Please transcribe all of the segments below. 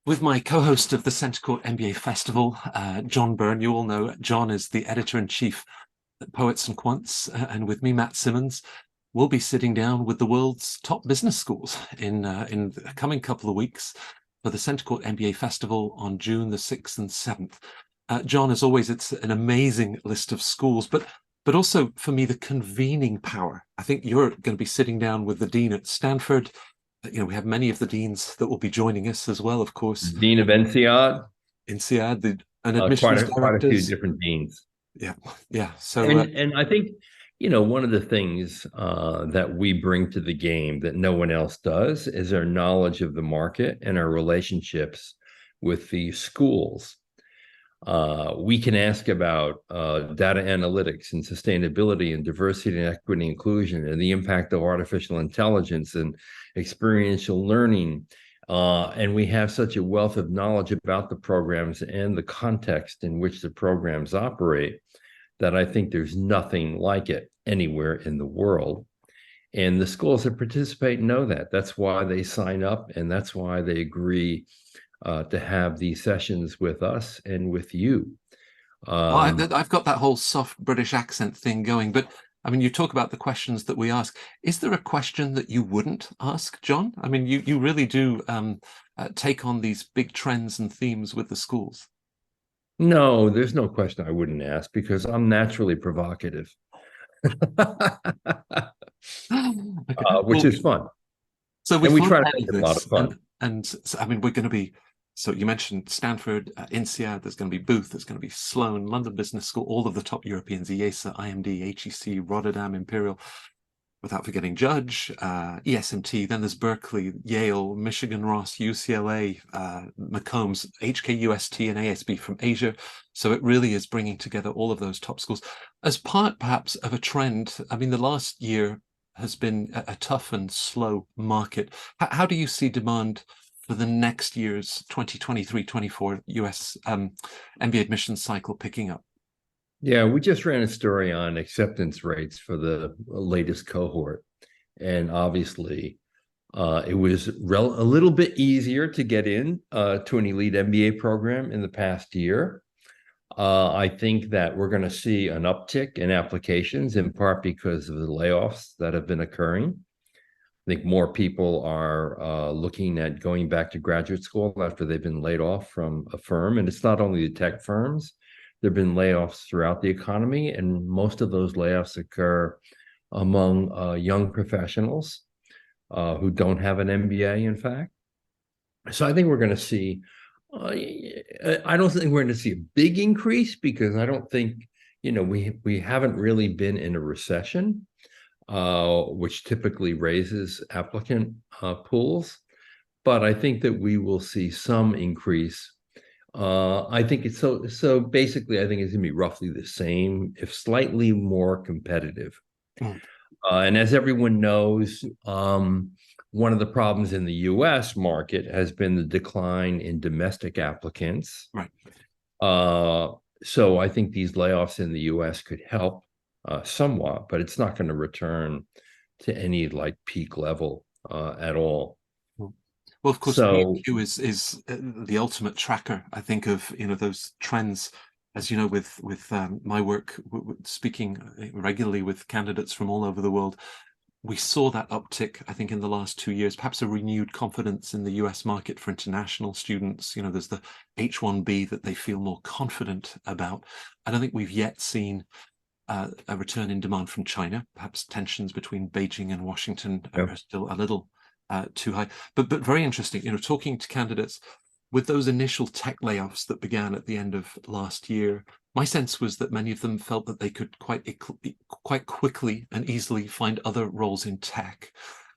with my co-host of the Centre Court MBA Festival, John Byrne. You all know John is the editor-in-chief at Poets and Quants, and with me, Matt Simmons. We'll be sitting down with the world's top business schools in the coming couple of weeks for the Centre Court MBA Festival on June the 6th and 7th. John, as always, it's an amazing list of schools, but also for me, the convening power. I think you're going to be sitting down with the dean at Stanford. We have many of the deans that will be joining us as well, of course. Dean of NCR, INSEAD, and quite admissions quite a few directors. different deans. Yeah, yeah. So, And I think, one of the things that we bring to the game that no one else does is our knowledge of the market and our relationships with the schools. We can ask about data analytics and sustainability and diversity and equity and inclusion and the impact of artificial intelligence and experiential learning. And we have such a wealth of knowledge about the programs and the context in which the programs operate that I think there's nothing like it anywhere in the world. And the schools that participate know that. That's why they sign up, and that's why they agree to have these sessions with us and with you. I've got that whole soft British accent thing going, but I mean, you talk about the questions that we ask. Is there a question that you wouldn't ask, John? I mean, you really do take on these big trends and themes with the schools. No, there's no question I wouldn't ask because I'm naturally provocative, Okay. which Well, is fun. so we And we thought try to about make it a lot of this, fun. and so, I mean, we're going to be. So you mentioned Stanford, INSEAD. There's going to be Booth. There's going to be Sloan, London Business School, all of the top Europeans: IESA, IMD, HEC, Rotterdam, Imperial. Without forgetting Judge, ESMT. Then there's Berkeley, Yale, Michigan Ross, UCLA, McCombs, HKUST, and ASB from Asia. So it really is bringing together all of those top schools as part, perhaps, of a trend. I mean, the last year has been a tough and slow market. How do you see demand for the next year's 2023-24 US MBA admissions cycle picking up? Yeah, we just ran a story on acceptance rates for the latest cohort. And obviously, it was a little bit easier to get in to an elite MBA program in the past year. I think that we're going to see an uptick in applications, in part because of the layoffs that have been occurring. I think more people are looking at going back to graduate school after they've been laid off from a firm. And it's not only the tech firms. There have been layoffs throughout the economy, and most of those layoffs occur among young professionals who don't have an MBA, in fact. So I think we're going to see, I don't think we're going to see a big increase because I don't think, we haven't really been in a recession, which typically raises applicant pools. But I think that we will see some increase. I think it's so basically, I think it's gonna be roughly the same, if slightly more competitive. Mm. And as everyone knows, one of the problems in the US market has been the decline in domestic applicants. Right. So I think these layoffs in the US could help somewhat, but it's not going to return to any like peak level at all. Well, of course, So PQ is the ultimate tracker, I think, of those trends. As you know, with my work, speaking regularly with candidates from all over the world, we saw that uptick, I think, in the last 2 years, perhaps a renewed confidence in the US market for international students. There's the H-1B that they feel more confident about. I don't think we've yet seen a return in demand from China. Perhaps tensions between Beijing and Washington are still a little too high. But very interesting, talking to candidates with those initial tech layoffs that began at the end of last year. My sense was that many of them felt that they could quite quickly and easily find other roles in tech.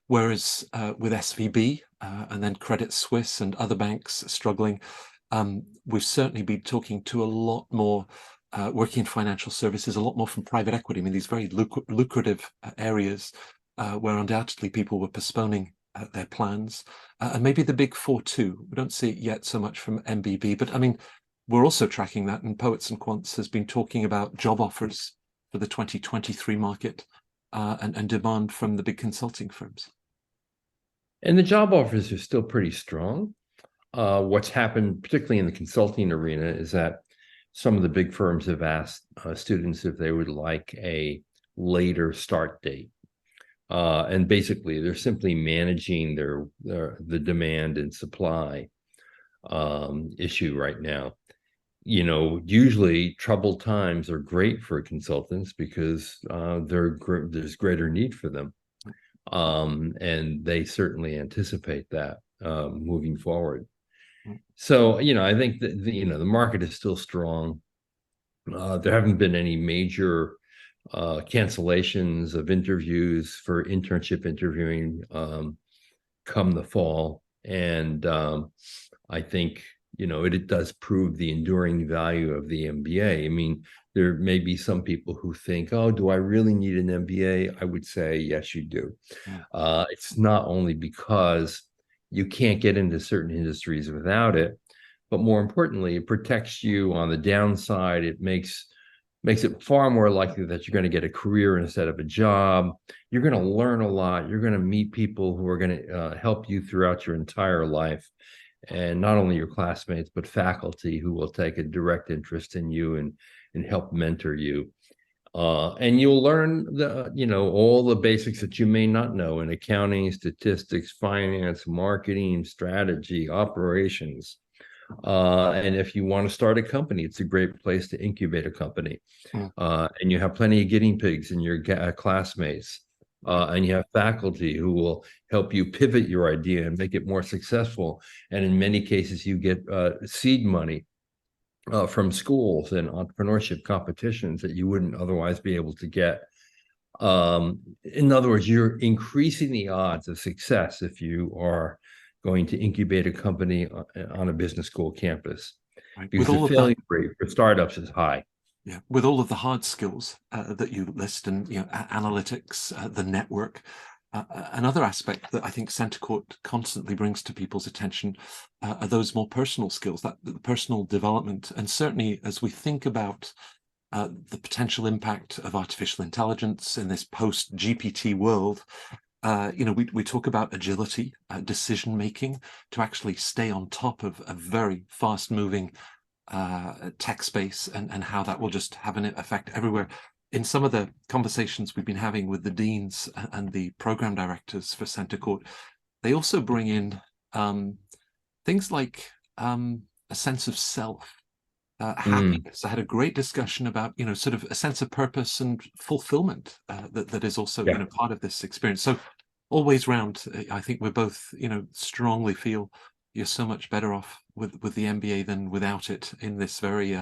Whereas with SVB and then Credit Suisse and other banks struggling, we've certainly been talking to a lot more working in financial services, a lot more from private equity. I mean, these very lucrative areas where undoubtedly people were postponing their plans, and maybe the big four too. We don't see it yet so much from MBB, but I mean, we're also tracking that, and Poets and Quants has been talking about job offers for the 2023 market and demand from the big consulting firms. And the job offers are still pretty strong. what's happened, particularly in the consulting arena, is that some of the big firms have asked students if they would like a later start date. And basically, they're simply managing the demand and supply issue right now. Usually troubled times are great for consultants because there's greater need for them. And they certainly anticipate that moving forward. So, I think that the market is still strong. There haven't been any major cancellations of interviews for internship interviewing come the fall. And I think, it does prove the enduring value of the MBA. I mean, there may be some people who think, oh, do I really need an MBA? I would say, yes, you do. It's not only because you can't get into certain industries without it, but more importantly, it protects you on the downside. It makes it far more likely that you're going to get a career instead of a job. You're going to learn a lot. You're going to meet people who are going to help you throughout your entire life. And not only your classmates, but faculty who will take a direct interest in you and help mentor you. And you'll learn all the basics that you may not know in accounting, statistics, finance, marketing, strategy, operations. And if you want to start a company, it's a great place to incubate a company. And you have plenty of guinea pigs in your classmates. And you have faculty who will help you pivot your idea and make it more successful. And in many cases, you get seed money from schools and entrepreneurship competitions that you wouldn't otherwise be able to get. In other words, you're increasing the odds of success if you are going to incubate a company on a business school campus. Right. Because the failure rate for startups is high. Yeah, with all of the hard skills that you list, and analytics, the network. Another aspect that I think Centre Court constantly brings to people's attention are those more personal skills, that the personal development. And certainly as we think about the potential impact of artificial intelligence in this post-GPT world, we talk about agility, decision making, to actually stay on top of a very fast-moving tech space, and how that will just have an effect everywhere. In some of the conversations we've been having with the deans and the program directors for Centre Court, they also bring in things like a sense of self, happiness. I had a great discussion about sort of a sense of purpose and fulfillment that is also part of this experience. So always round, I think we're both strongly feel you're so much better off with the MBA than without it in this very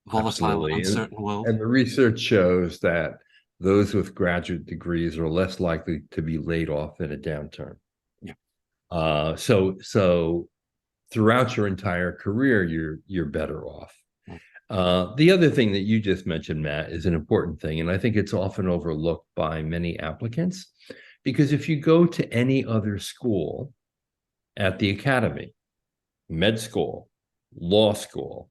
volatile, uncertain world. And the research shows that those with graduate degrees are less likely to be laid off in a downturn. Yeah. So throughout your entire career, you're better off. The other thing that you just mentioned, Matt, is an important thing, and I think it's often overlooked by many applicants, because if you go to any other school at the academy, med school, law school,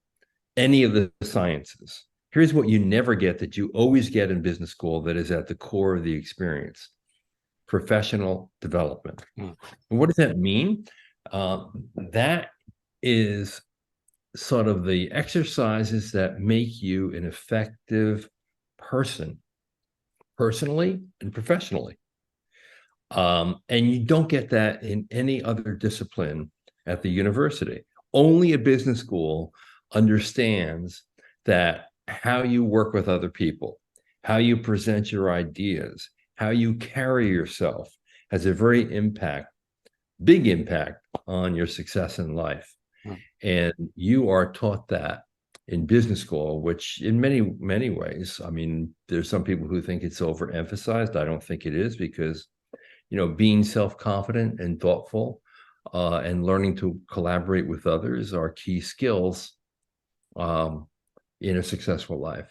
any of the sciences, here's what you never get that you always get in business school that is at the core of the experience: professional development. And what does that mean? That is sort of the exercises that make you an effective person, personally and professionally. And you don't get that in any other discipline at the university. Only a business school understands that how you work with other people, how you present your ideas, how you carry yourself has a very big impact on your success in life. And you are taught that in business school, which in many, many ways, I mean, there's some people who think it's overemphasized. I don't think it is, because being self-confident and thoughtful and learning to collaborate with others are key skills in a successful life.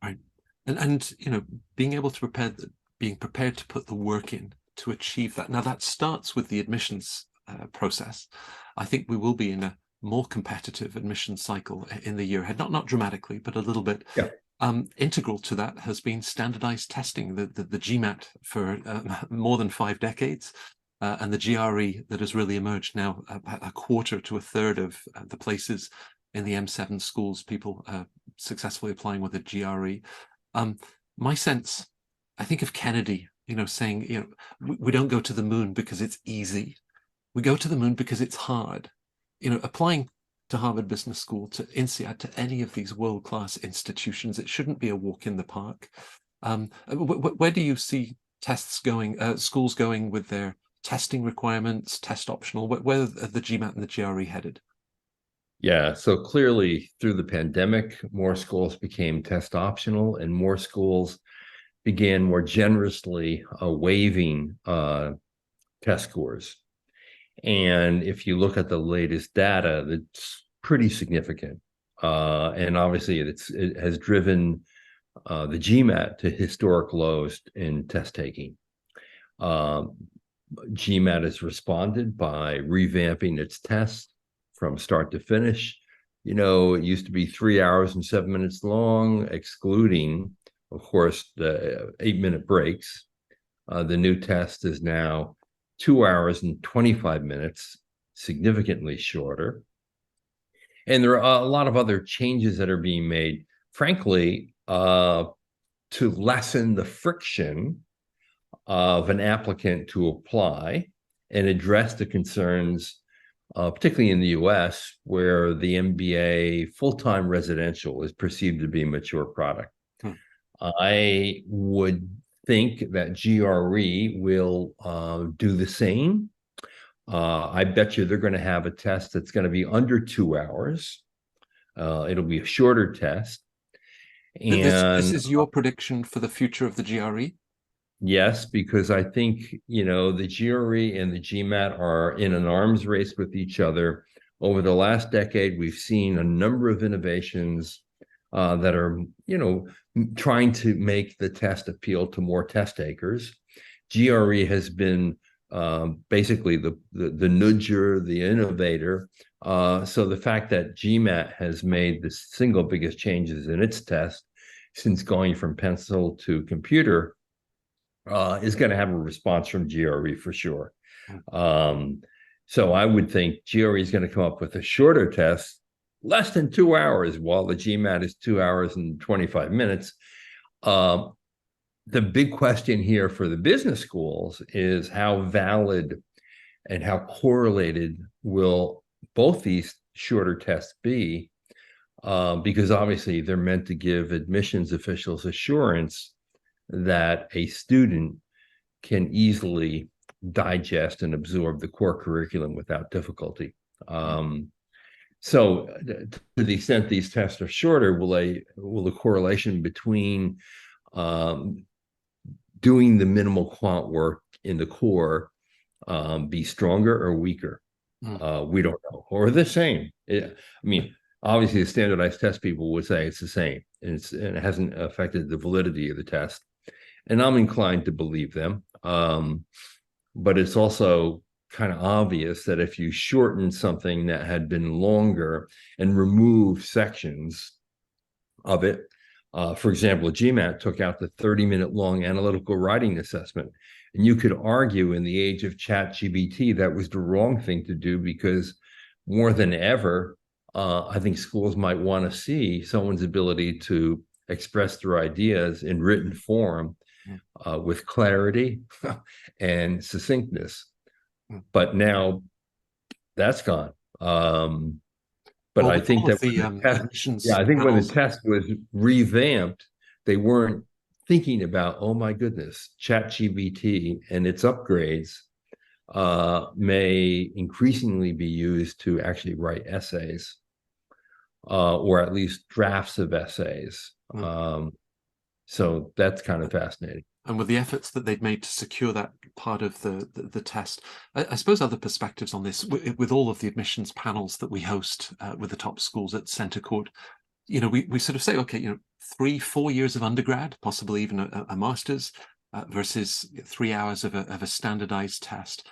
Right. And being able to being prepared to put the work in to achieve that. Now that starts with the admissions process. I think we will be in a more competitive admissions cycle in the year ahead, not dramatically, but a little bit. Yeah. Integral to that has been standardized testing, the GMAT for more than 5 decades. and the GRE that has really emerged now, a quarter to a third of the places in the M7 schools, people successfully applying with a GRE. My sense, I think of Kennedy, saying, we don't go to the moon because it's easy. We go to the moon because it's hard. Applying to Harvard Business School, to INSEAD, to any of these world-class institutions, it shouldn't be a walk in the park. Where do you see tests going, schools going with their testing requirements, test optional? Where are the GMAT and the GRE headed? Yeah, so clearly through the pandemic, more schools became test optional, and more schools began more generously waiving test scores. And if you look at the latest data, it's pretty significant. And obviously it has driven the GMAT to historic lows in test taking. GMAT has responded by revamping its tests from start to finish. It used to be 3 hours and 7 minutes long, excluding, of course, the 8-minute breaks. The new test is now 2 hours and 25 minutes, significantly shorter. And there are a lot of other changes that are being made, frankly, to lessen the friction of an applicant to apply and address the concerns, particularly in the US, where the MBA full-time residential is perceived to be a mature product. I would think that GRE will do the same. I bet you they're going to have a test that's going to be under 2 hours. It'll be a shorter test. And this is your prediction for the future of the GRE? Yes, because I think, the GRE and the GMAT are in an arms race with each other. Over the last decade, we've seen a number of innovations that are, trying to make the test appeal to more test takers. GRE has been basically the nudger, the innovator. So the fact that GMAT has made the single biggest changes in its test since going from pencil to computer is going to have a response from GRE for sure. So I would think GRE is going to come up with a shorter test, less than 2 hours, while the GMAT is 2 hours and 25 minutes. The big question here for the business schools is how valid and how correlated will both these shorter tests be? Because obviously they're meant to give admissions officials assurance that a student can easily digest and absorb the core curriculum without difficulty. So to the extent these tests are shorter, will the correlation between doing the minimal quant work in the core be stronger or weaker? We don't know, or the same. Obviously, the standardized test people would say it's the same, and it hasn't affected the validity of the test. And I'm inclined to believe them. But it's also kind of obvious that if you shorten something that had been longer and remove sections of it, for example, GMAT took out the 30-minute long analytical writing assessment. And you could argue in the age of ChatGPT that was the wrong thing to do, because more than ever, I think schools might want to see someone's ability to express their ideas in written form with clarity and succinctness. But now that's gone. But I think that when the test was revamped, they weren't thinking about, oh my goodness, ChatGPT and its upgrades may increasingly be used to actually write essays, or at least drafts of essays. So that's kind of fascinating. And with the efforts that they've made to secure that part of the test, I suppose other perspectives on this, with all of the admissions panels that we host with the top schools at Centre Court, we sort of say, okay, 3-4 years of undergrad, possibly even a master's, versus 3 hours of a standardized test.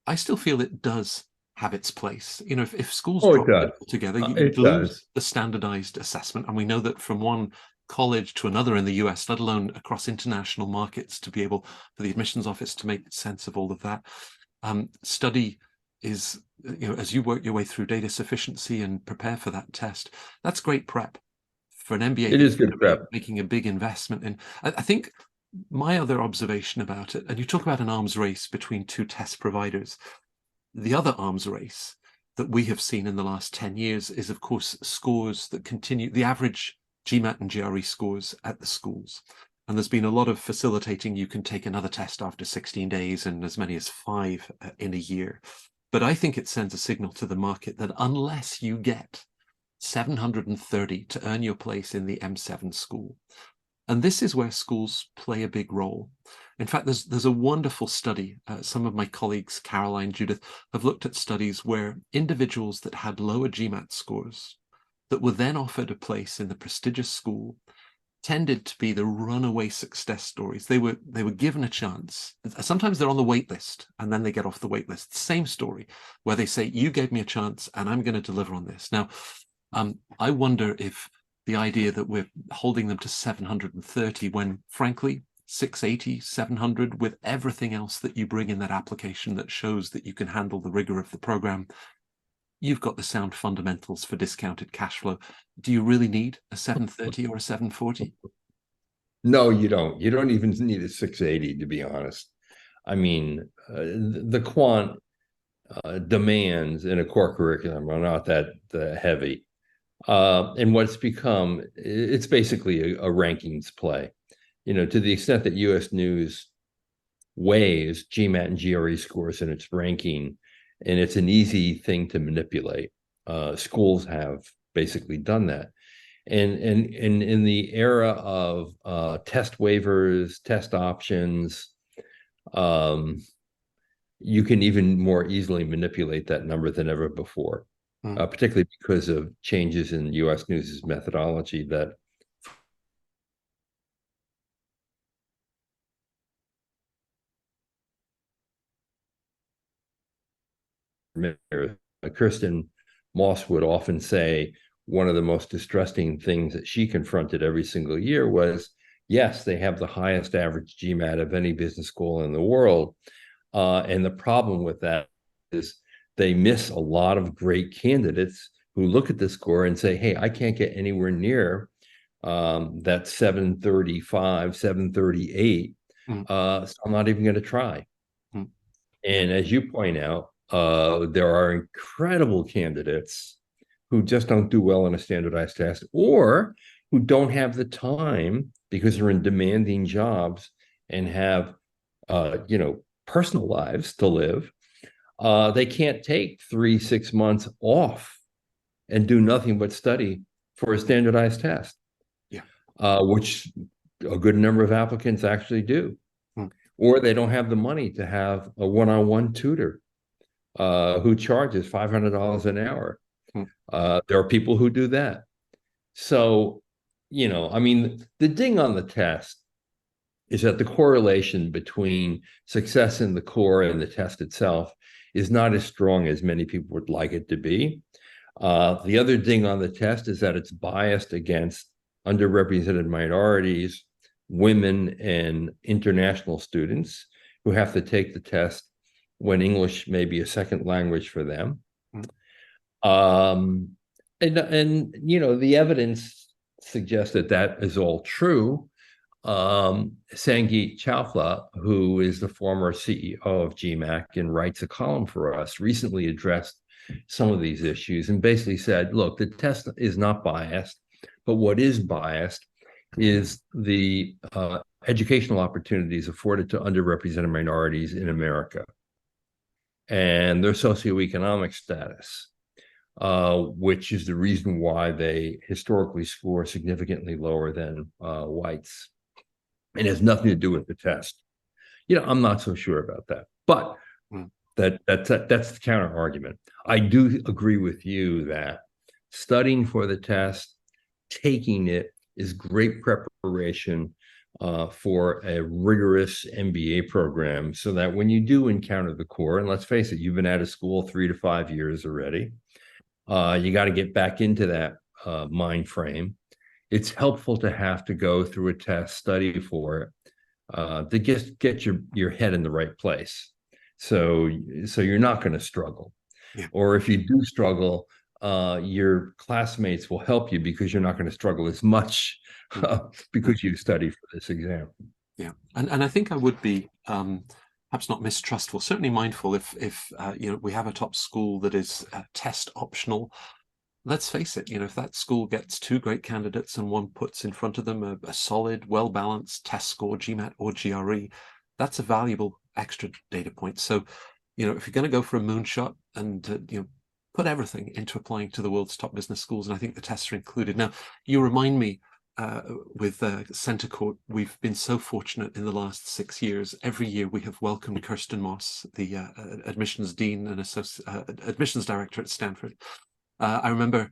I still feel it does have its place. If schools drop it together, you lose the standardized assessment. And we know that from one college to another in the US, let alone across international markets, to be able for the admissions office to make sense of all of that. study is, as you work your way through data sufficiency and prepare for that test, that's great prep for an MBA It that is you're good going to be prep. making a big investment in. I think my other observation about it, and you talk about an arms race between two test providers, the other arms race that we have seen in the last 10 years is, of course, scores that continue, the average GMAT and GRE scores at the schools. And there's been a lot of facilitating. You can take another test after 16 days and as many as 5 in a year. But I think it sends a signal to the market that unless you get 730 to earn your place in the M7 school, and this is where schools play a big role. In fact, there's a wonderful study. Some of my colleagues, Caroline, Judith, have looked at studies where individuals that had lower GMAT scores that were then offered a place in the prestigious school tended to be the runaway success stories. They were given a chance. Sometimes they're on the wait list and then they get off the wait list. Same story, where they say, you gave me a chance and I'm going to deliver on this. Now, I wonder if the idea that we're holding them to 730 when, frankly, 680, 700, with everything else that you bring in that application that shows that you can handle the rigor of the program, you've got the sound fundamentals for discounted cash flow. Do you really need a 730 or a 740? No, you don't. You don't even need a 680, to be honest. I mean, the quant demands in a core curriculum are not that heavy. And what's become, it's basically a rankings play. To the extent that U.S. News weighs GMAT and GRE scores in its ranking, and it's an easy thing to manipulate. Schools have basically done that. And in the era of test waivers, test options, you can even more easily manipulate that number than ever before, particularly because of changes in U.S. News' methodology that Kirsten Moss would often say one of the most distressing things that she confronted every single year was, yes, they have the highest average GMAT of any business school in the world. And the problem with that is they miss a lot of great candidates who look at the score and say, hey, I can't get anywhere near that 735, 738. So I'm not even going to try. And as you point out, there are incredible candidates who just don't do well in a standardized test, or who don't have the time because they're in demanding jobs and have, personal lives to live. They can't take 3-6 months off and do nothing but study for a standardized test, which a good number of applicants actually do. Or they don't have the money to have a one-on-one tutor who charges $500 an hour. There are people who do that. So, the ding on the test is that the correlation between success in the core and the test itself is not as strong as many people would like it to be. The other ding on the test is that it's biased against underrepresented minorities, women, and international students who have to take the test when English may be a second language for them. And the evidence suggests that that is all true. Sangeet Chawla, who is the former CEO of GMAC and writes a column for us, recently addressed some of these issues and basically said, look, the test is not biased, but what is biased is the educational opportunities afforded to underrepresented minorities in America and their socioeconomic status, which is the reason why they historically score significantly lower than whites. It has nothing to do with the test. I'm not so sure about that, but that's the counter argument. I do agree with you that studying for the test, taking it, is great preparation for a rigorous MBA program, so that when you do encounter the core, and let's face it, you've been out of school 3 to 5 years already, you got to get back into that mind frame. It's helpful to have to go through a test, study for it, to just get your head in the right place. So you're not going to struggle. Yeah. Or if you do struggle, your classmates will help you because you're not going to struggle as much Mm. because you study for this exam. Yeah, and I think I would be perhaps not mistrustful, certainly mindful if we have a top school that is test optional. Let's face it, if that school gets two great candidates and one puts in front of them a solid, well-balanced test score, GMAT or GRE, that's a valuable extra data point. So, if you're going to go for a moonshot and put everything into applying to the world's top business schools, and I think the tests are included. Now, you remind me with Centre Court, we've been so fortunate in the last 6 years. Every year we have welcomed Kirsten Moss, the admissions dean and admissions director at Stanford. I remember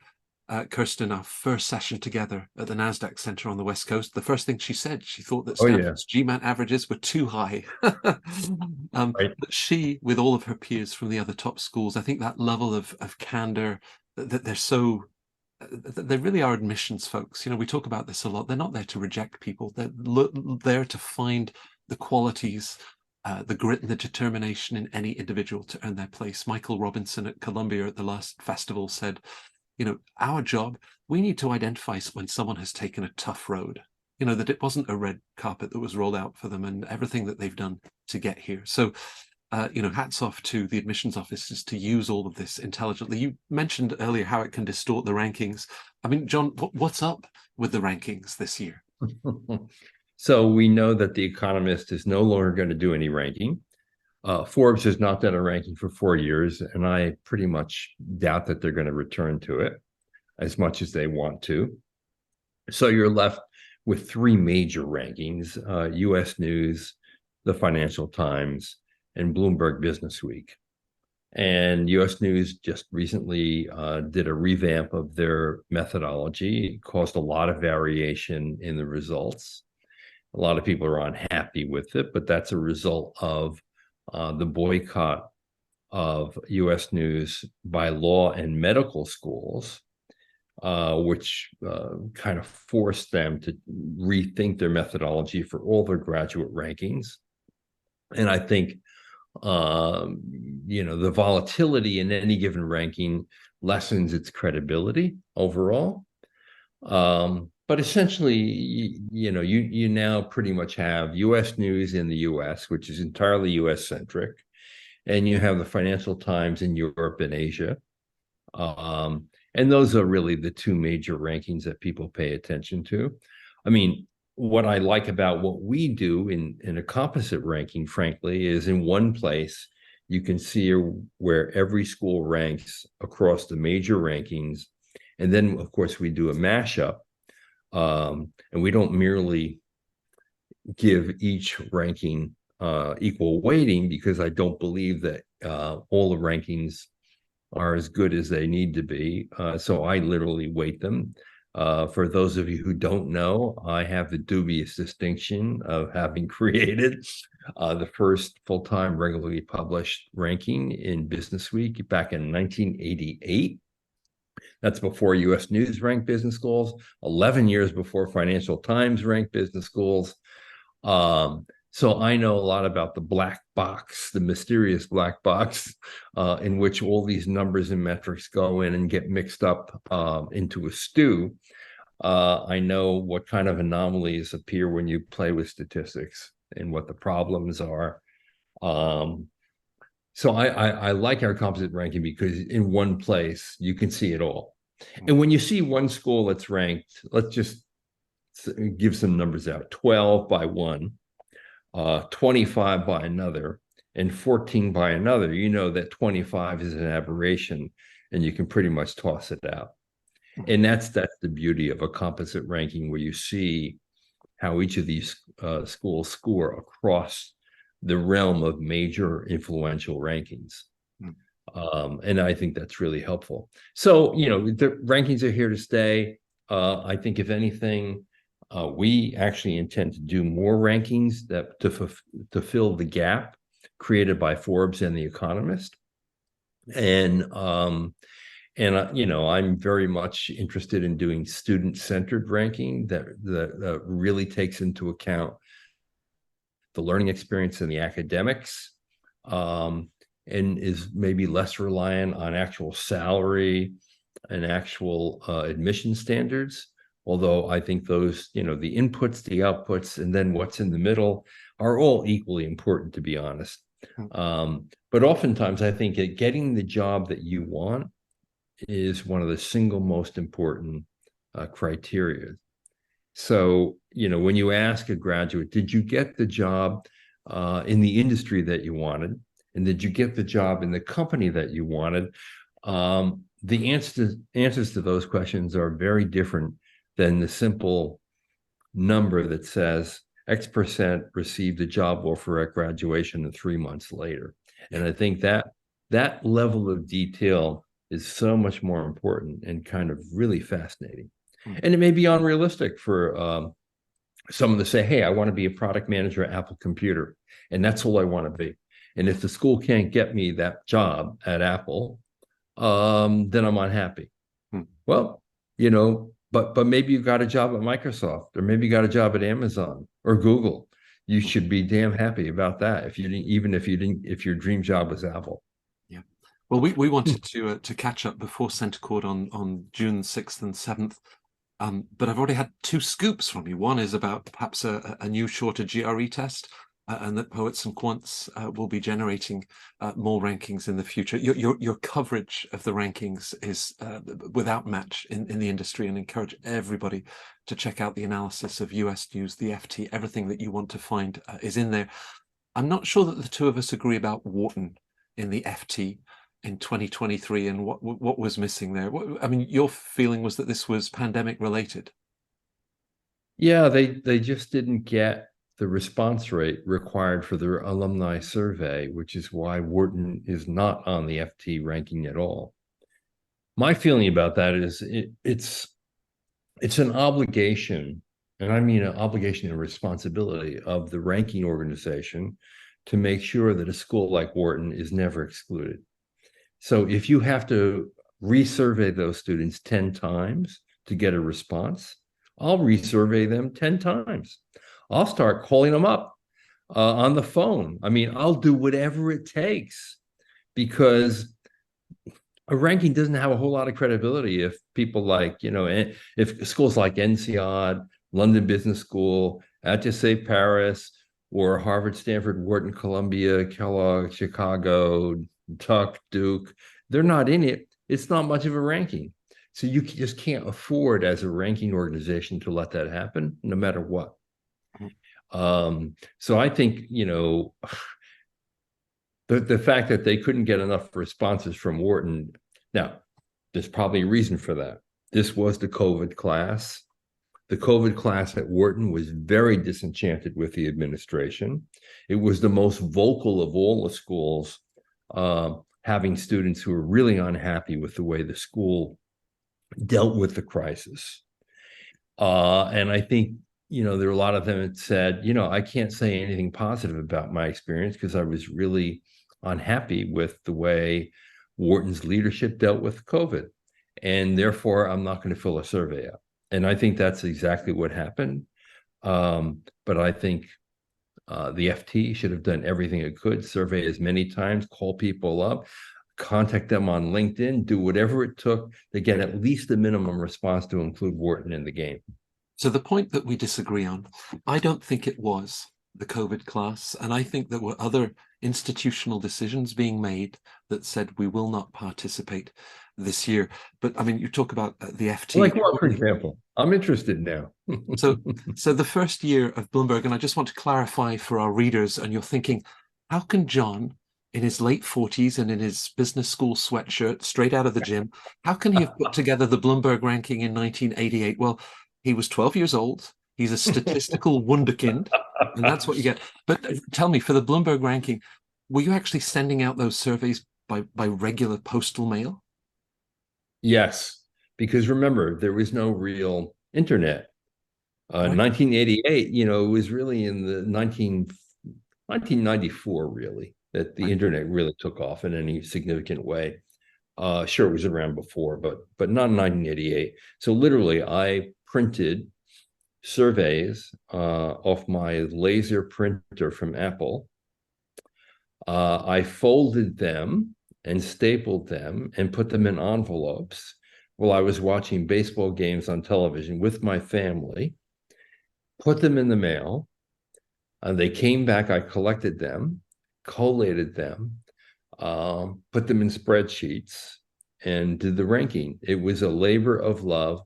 Kirsten, our first session together at the NASDAQ Center on the West Coast, the first thing she said, she thought that Oh yeah, Stanford's GMAT averages were too high. right. But she, with all of her peers from the other top schools, I think that level of candor, that they're so they really are admissions folks. We talk about this a lot. They're not there to reject people. They're there to find the qualities, the grit and the determination in any individual to earn their place. Michael Robinson at Columbia at the last festival said, our job, we need to identify when someone has taken a tough road, that it wasn't a red carpet that was rolled out for them and everything that they've done to get here. So hats off to the admissions offices to use all of this intelligently. You mentioned earlier how it can distort the rankings. I mean, John, what's up with the rankings this year? So we know that The Economist is no longer going to do any ranking. Forbes has not done a ranking for 4 years, and I pretty much doubt that they're going to return to it as much as they want to. So you're left with three major rankings: U.S. News, the Financial Times, and Bloomberg Business Week. And U.S. News just recently did a revamp of their methodology. It caused a lot of variation in the results. A lot of people are unhappy with it, but that's a result of the boycott of U.S. News by law and medical schools, which kind of forced them to rethink their methodology for all their graduate rankings. And I think the volatility in any given ranking lessens its credibility overall. But essentially, you now pretty much have U.S. News in the U.S., which is entirely U.S. centric, and you have the Financial Times in Europe and Asia. And those are really the two major rankings that people pay attention to. I mean, what I like about what we do in a composite ranking, frankly, is in one place you can see where every school ranks across the major rankings. And then, of course, we do a mashup. And we don't merely give each ranking equal weighting, because I don't believe that all the rankings are as good as they need to be. So I literally weight them. For those of you who don't know, I have the dubious distinction of having created the first full-time regularly published ranking in Business Week back in 1988. That's before U.S. News ranked business schools, 11 years before Financial Times ranked business schools. So I know a lot about the black box, the mysterious black box, in which all these numbers and metrics go in and get mixed up into a stew. I know what kind of anomalies appear when you play with statistics and what the problems are. So I like our composite ranking because in one place you can see it all. And when you see one school that's ranked, let's just give some numbers out: 12 by one, 25 by another, and 14 by another. You know that 25 is an aberration, and you can pretty much toss it out. And that's the beauty of a composite ranking, where you see how each of these schools score across the realm of major influential rankings. And I think that's really helpful. So, the rankings are here to stay. I think if anything, we actually intend to do more rankings to fill the gap created by Forbes and The Economist. And I'm very much interested in doing student-centered ranking that really takes into account the learning experience and the academics, and is maybe less reliant on actual salary and actual admission standards. Although I think those, the inputs, the outputs, and then what's in the middle are all equally important, to be honest. But oftentimes I think that getting the job that you want is one of the single most important criteria. So, when you ask a graduate, did you get the job in the industry that you wanted? And did you get the job in the company that you wanted? The answers to those questions are very different than the simple number that says X% received a job offer at graduation and 3 months later. And I think that level of detail is so much more important and kind of really fascinating. And it may be unrealistic for someone to say, hey, I want to be a product manager at Apple Computer, and that's all I want to be. And if the school can't get me that job at Apple, then I'm unhappy. Well, but maybe you got a job at Microsoft, or maybe you got a job at Amazon or Google. You should be damn happy about that. If your dream job was Apple. Yeah. Well, we wanted to catch up before Center Court on June 6th and 7th. But I've already had 2 scoops from you. One is about perhaps a new shorter GRE test, and that Poets and Quants will be generating more rankings in the future. Your coverage of the rankings is without match in the industry, and encourage everybody to check out the analysis of US News, the FT. Everything that you want to find is in there. I'm not sure that the two of us agree about Wharton in the FT in 2023 and what was missing there. I mean, your feeling was that this was pandemic related. Yeah, they just didn't get the response rate required for their alumni survey, which is why Wharton is not on the FT ranking at all. My feeling about that is it's an obligation, and I mean an obligation and responsibility of the ranking organization to make sure that a school like Wharton is never excluded. So if you have to resurvey those students 10 times to get a response, I'll resurvey them 10 times. I'll start calling them up on the phone. I mean, I'll do whatever it takes, because a ranking doesn't have a whole lot of credibility if people like, if schools like INSEAD, London Business School, HEC Paris, or Harvard, Stanford, Wharton, Columbia, Kellogg, Chicago, Tuck, Duke, they're not in it. It's not much of a ranking. So you just can't afford as a ranking organization to let that happen, no matter what. So I think, the fact that they couldn't get enough responses from Wharton, now, there's probably a reason for that. This was the COVID class. The COVID class at Wharton was very disenchanted with the administration. It was the most vocal of all the schools, having students who were really unhappy with the way the school dealt with the crisis. And I think, there were a lot of them that said, I can't say anything positive about my experience because I was really unhappy with the way Wharton's leadership dealt with COVID. And therefore, I'm not going to fill a survey out. And I think that's exactly what happened. But I think the FT should have done everything it could, survey as many times, call people up, contact them on LinkedIn, do whatever it took to get at least a minimum response to include Wharton in the game. So the point that we disagree on, I don't think it was the COVID class. And I think there were other institutional decisions being made that said we will not participate this year. But I mean, you talk about the FT. Like what, for example? I'm interested now. So the first year of Bloomberg, and I just want to clarify for our readers, and you're thinking, how can John, in his late 40s and in his business school sweatshirt, straight out of the gym, how can he have put together the Bloomberg ranking in 1988? Well, he was 12 years old. He's a statistical wunderkind, and that's what you get. But tell me, for the Bloomberg ranking, were you actually sending out those surveys by regular postal mail? Yes, because remember, there was no real internet. Right. 1988, it was really in the 1994, really, that the Right. internet really took off in any significant way. Sure, it was around before, but not in 1988. So literally, I printed surveys off my laser printer from Apple. I folded them and stapled them and put them in envelopes while I was watching baseball games on television with my family, put them in the mail. They came back, I collected them, collated them, put them in spreadsheets, and did the ranking. It was a labor of love.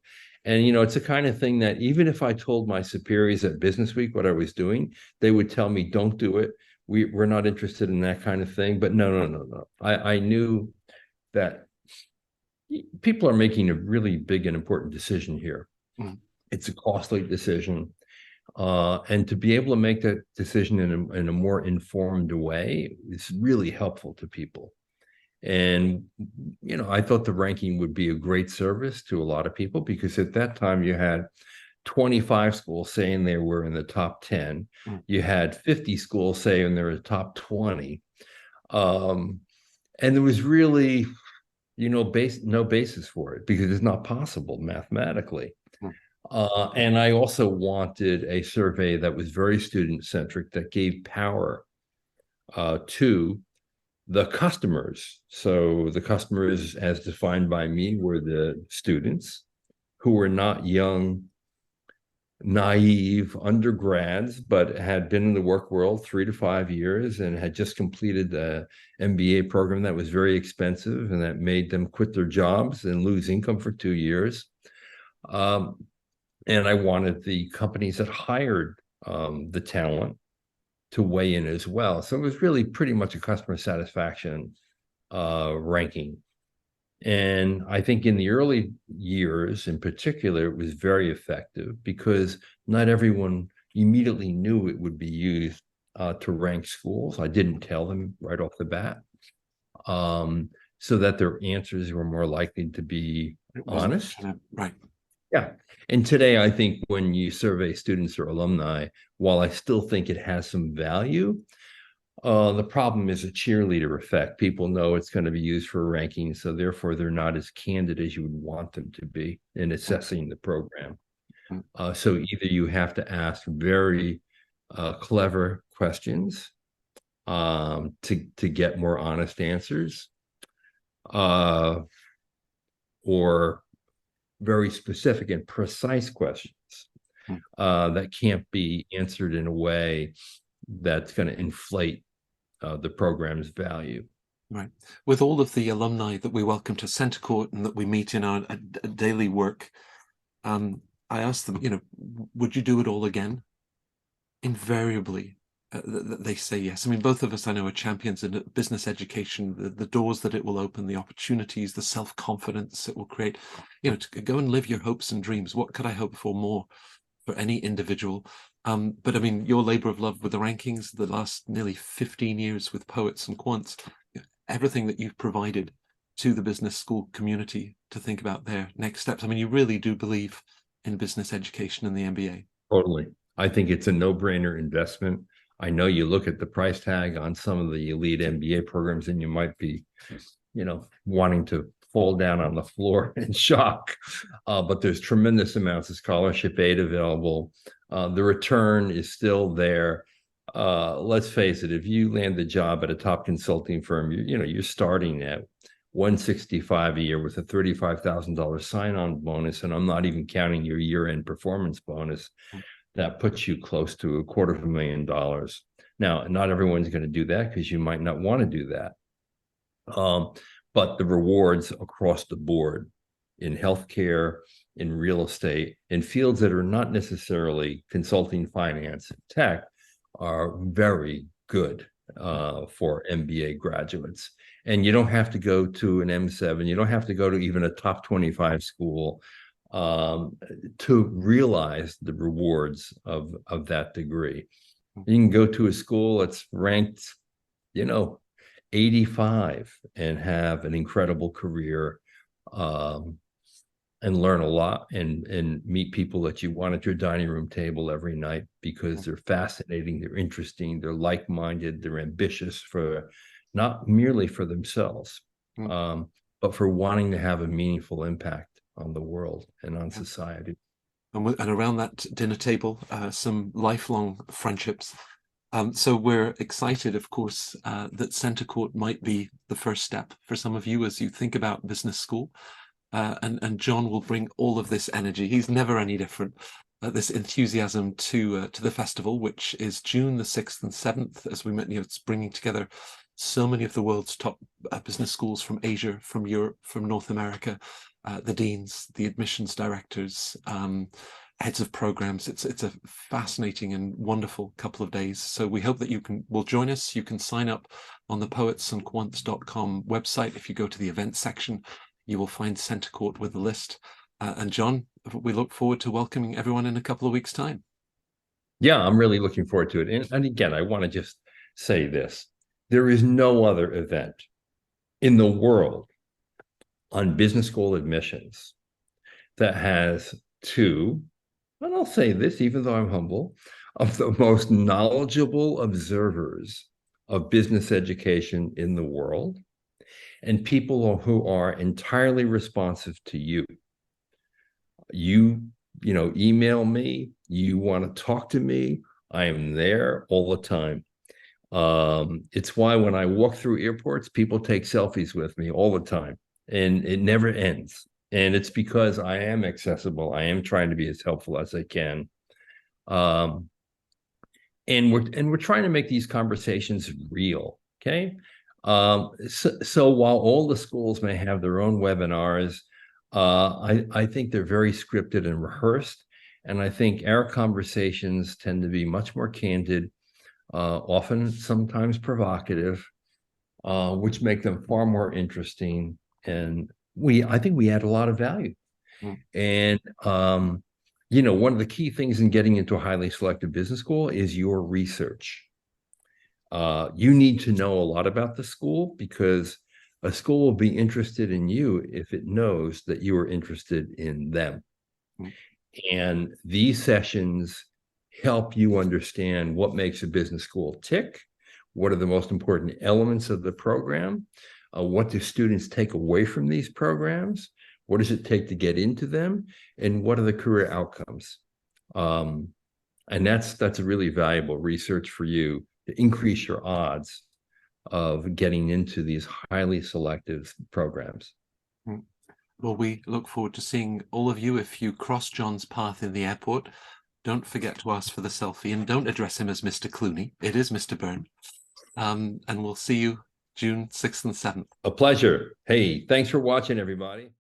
And, it's the kind of thing that even if I told my superiors at Business Week what I was doing, they would tell me, don't do it. We're not interested in that kind of thing. But no. I knew that people are making a really big and important decision here. Mm. It's a costly decision. And to be able to make that decision in a more informed way is really helpful to people. And, I thought the ranking would be a great service to a lot of people, because at that time you had 25 schools saying they were in the top 10. Mm. You had 50 schools saying they were the top 20. And there was really, no basis for it, because it's not possible mathematically. Mm. And I also wanted a survey that was very student-centric, that gave power to the customers. So the customers, as defined by me, were the students who were not young, naive undergrads, but had been in the work world 3 to 5 years and had just completed the MBA program that was very expensive and that made them quit their jobs and lose income for 2 years. And I wanted the companies that hired the talent to weigh in as well. So it was really pretty much a customer satisfaction ranking. And I think in the early years in particular, it was very effective, because not everyone immediately knew it would be used to rank schools. I didn't tell them right off the bat, so that their answers were more likely to be honest. Right. Yeah. And today, I think when you survey students or alumni, while I still think it has some value, the problem is a cheerleader effect. People know it's going to be used for ranking, so therefore they're not as candid as you would want them to be in assessing the program. So either you have to ask very clever questions to get more honest answers, or very specific and precise questions that can't be answered in a way that's going to inflate the program's value. Right. With all of the alumni that we welcome to Centre Court and that we meet in our daily work, I asked them, would you do it all again? Invariably, they say yes. I mean, both of us, I know, are champions in business education, the doors that it will open, the opportunities, the self-confidence it will create, to go and live your hopes and dreams. What could I hope for more for any individual? But I mean, your labor of love with the rankings, the last nearly 15 years with Poets and Quants, everything that you've provided to the business school community to think about their next steps. I mean, you really do believe in business education and the MBA. Totally. I think it's a no-brainer investment. I know you look at the price tag on some of the elite MBA programs and you might be, wanting to fall down on the floor in shock. But there's tremendous amounts of scholarship aid available. The return is still there. Let's face it, if you land the job at a top consulting firm, you're starting at $165 a year with a $35,000 sign-on bonus, and I'm not even counting your year-end performance bonus. That puts you close to $250,000. Now, not everyone's going to do that, because you might not want to do that. But the rewards across the board in healthcare, in real estate, in fields that are not necessarily consulting, finance, and tech, are very good for MBA graduates. And you don't have to go to an M7. You don't have to go to even a top 25 school to realize the rewards of that degree. You can go to a school that's ranked, 85 and have an incredible career, and learn a lot and meet people that you want at your dining room table every night, because they're fascinating, they're interesting, they're like-minded, they're ambitious for not merely for themselves, but for wanting to have a meaningful impact on the world and on society. And around that dinner table, some lifelong friendships. So we're excited, of course, that Centre Court might be the first step for some of you as you think about business school. And John will bring all of this energy. He's never any different. This enthusiasm to the festival, which is June the 6th and 7th, as we met. It's bringing together so many of the world's top business schools from Asia, from Europe, from North America, the deans, the admissions directors, heads of programs. It's a fascinating and wonderful couple of days. So we hope that will join us. You can sign up on the poetsandquants.com website. If you go to the events section, you will find Centre Court with a list. And John, we look forward to welcoming everyone in a couple of weeks' time. Yeah, I'm really looking forward to it. And again, I want to just say this. There is no other event in the world on business school admissions that has two, and I'll say this, even though I'm humble, of the most knowledgeable observers of business education in the world, and people who are entirely responsive to you. You email me, you want to talk to me, I am there all the time. It's why when I walk through airports, people take selfies with me all the time, and it never ends. And it's because I am accessible. I am trying to be as helpful as I can. And we're trying to make these conversations real. Okay. So while all the schools may have their own webinars, I think they're very scripted and rehearsed. And I think our conversations tend to be much more candid, often sometimes provocative, which make them far more interesting. And I think we add a lot of value. Mm. And one of the key things in getting into a highly selective business school is your research. You need to know a lot about the school, because a school will be interested in you if it knows that you are interested in them. Mm. And these sessions help you understand what makes a business school tick, what are the most important elements of the program, what do students take away from these programs, what does it take to get into them, and what are the career outcomes. And that's a really valuable research for you to increase your odds of getting into these highly selective programs. Well, we look forward to seeing all of you. If you cross John's path in the airport, don't forget to ask for the selfie, and don't address him as Mr. Clooney. It is Mr. Byrne. And we'll see you June 6th and 7th. A pleasure. Hey, thanks for watching, everybody.